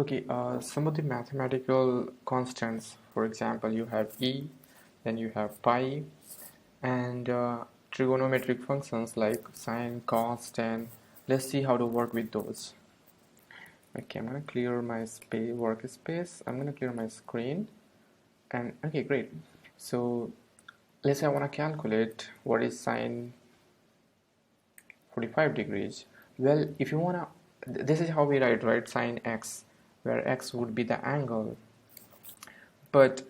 Okay, some of the mathematical constants, for example, you have e, then you have pi, and trigonometric functions like sine, cos, tan. Let's see how to work with those. Okay, I'm gonna clear my workspace. I'm gonna clear my screen, and okay, great. So let's say I want to calculate what is sine 45 degrees. Well, if you wanna, this is how we write, right? Sine x, where x would be the angle. But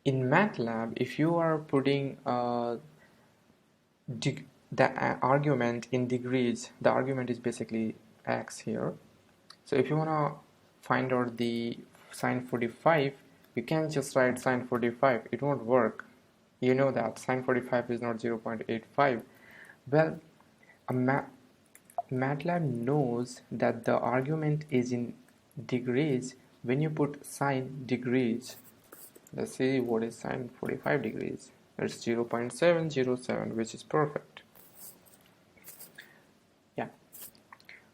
in MATLAB, if you are putting the argument in degrees, the argument is basically x here. So if you want to find out the sine 45, you can't just write sine 45. It won't work. You know that sine 45 is not 0.85. Well, MATLAB knows that the argument is in degrees when you put sine degrees. Let's see what is sine 45 degrees. It's 0.707, which is perfect. Yeah.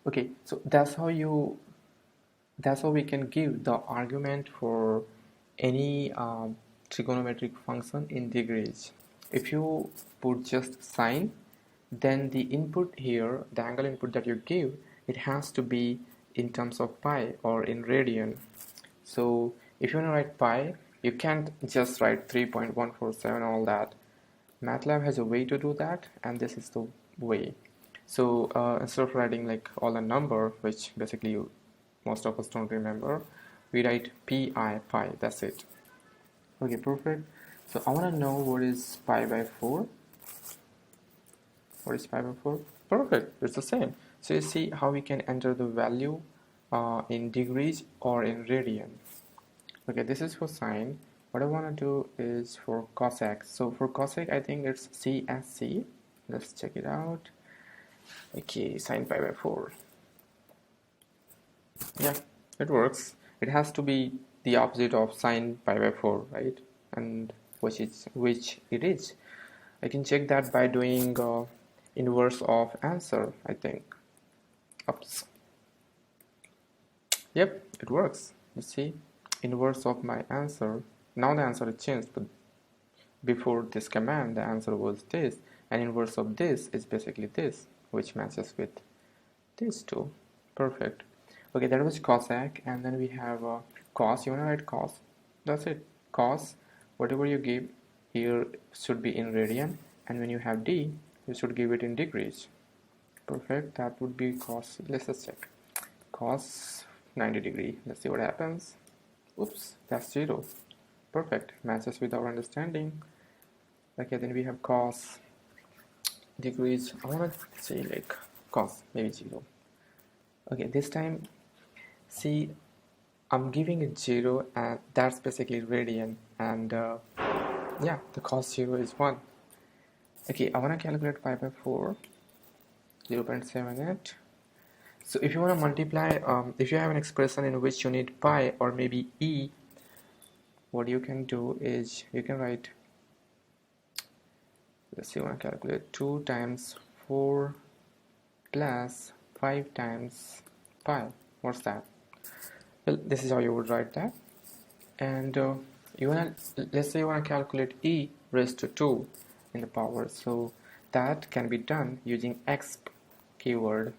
Okay, so that's how we can give the argument for any trigonometric function in degrees. If you put just sine, then the input here, the angle input that you give, it has to be in terms of pi or in radian. So if you want to write pi, you can't just write 3.147 all that. MATLAB has a way to do that, and this is the way. So instead of writing like all the number, which basically most of us don't remember, we write pi, that's it. Okay, perfect. So I want to know what is pi by 4. What is pi by 4? Perfect, it's the same. So you see how we can enter the value in degrees or in radian. Okay, this is for sine. What I want to do is for cosec. So for cosec, I think it's CSC. Let's check it out. Okay, sine pi by 4. Yeah, it works. It has to be the opposite of sine pi by 4, right? And which it is. I can check that by doing inverse of answer, I think. Oops. Yep, it works. You see, inverse of my answer. Now the answer is changed, but before this command, the answer was this, and inverse of this is basically this, which matches with these two. Perfect. Okay, that was cosec, and then we have cos. You wanna write cos? That's it. Cos, whatever you give here should be in radian, and when you have d, you should give it in degrees. Perfect. That would be cos. Let's just check. Cos 90 degree. Let's see what happens. Oops, that's 0. Perfect. Matches with our understanding. Okay, then we have cos degrees. I want to say like cos, maybe 0. Okay, this time, see, I'm giving it 0, and that's basically radian, and yeah, the cos 0 is 1. Okay, I want to calculate pi by 4, 0.78. So if you want to multiply, if you have an expression in which you need pi or maybe e, what you can do is you can write, let's see, you want to calculate 2 times 4 plus 5 times pi. What's that? Well, this is how you would write that. And you want to, let's say you want to calculate e raised to 2 in the power. So that can be done using exp keyword,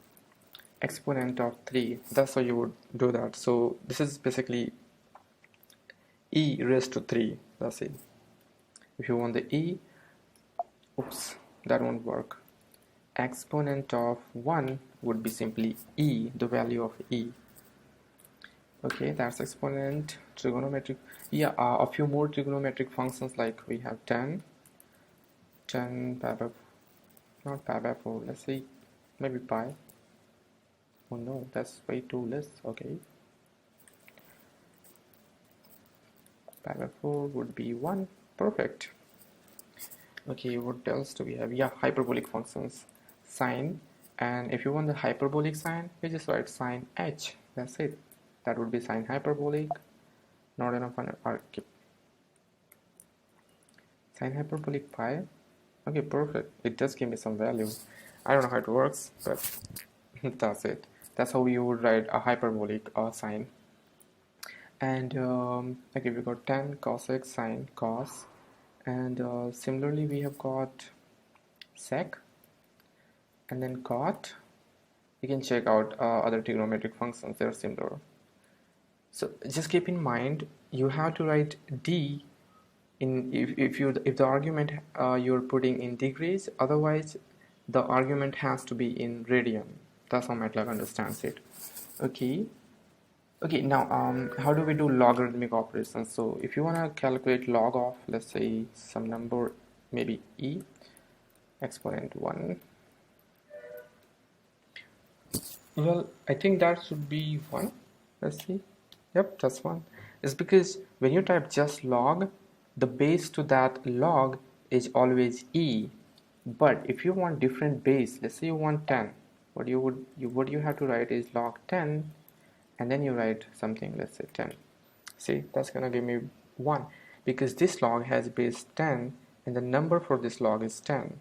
exponent of 3. That's how you would do that. So this is basically e raised to 3. That's it. If you want the e, oops, that won't work. Exponent of 1 would be simply e, the value of e. Okay, that's exponent. Trigonometric, yeah, a few more trigonometric functions, like we have 10 pi by, not pi by 4, let's say maybe pi. Oh no, that's way too less. Okay, pi by 4 would be 1. Perfect. Okay, what else do we have? Yeah, hyperbolic functions, sine, and if you want the hyperbolic sign, you just write sine h. That's it. That would be sine hyperbolic. Not enough on okay. Sine hyperbolic pi. Okay, perfect. It does give me some value. I don't know how it works, but that's it. That's how you would write a hyperbolic sign. And okay, we got tan, cos x, sine, cos, and similarly we have got sec, and then cot. You can check out other trigonometric functions, they're similar. So just keep in mind you have to write d in if the argument you're putting in degrees, otherwise the argument has to be in radian. That's how MATLAB understands it. Okay, now how do we do logarithmic operations? So if you want to calculate log of, let's say, some number, maybe e, exponent 1, well, I think that should be 1. Let's see. Yep, that's 1. It's because when you type just log, the base to that log is always e. But if you want different base, let's say you want 10, what you have to write is log 10, and then you write something, let's say 10. See, that's gonna give me 1 because this log has base 10 and the number for this log is 10.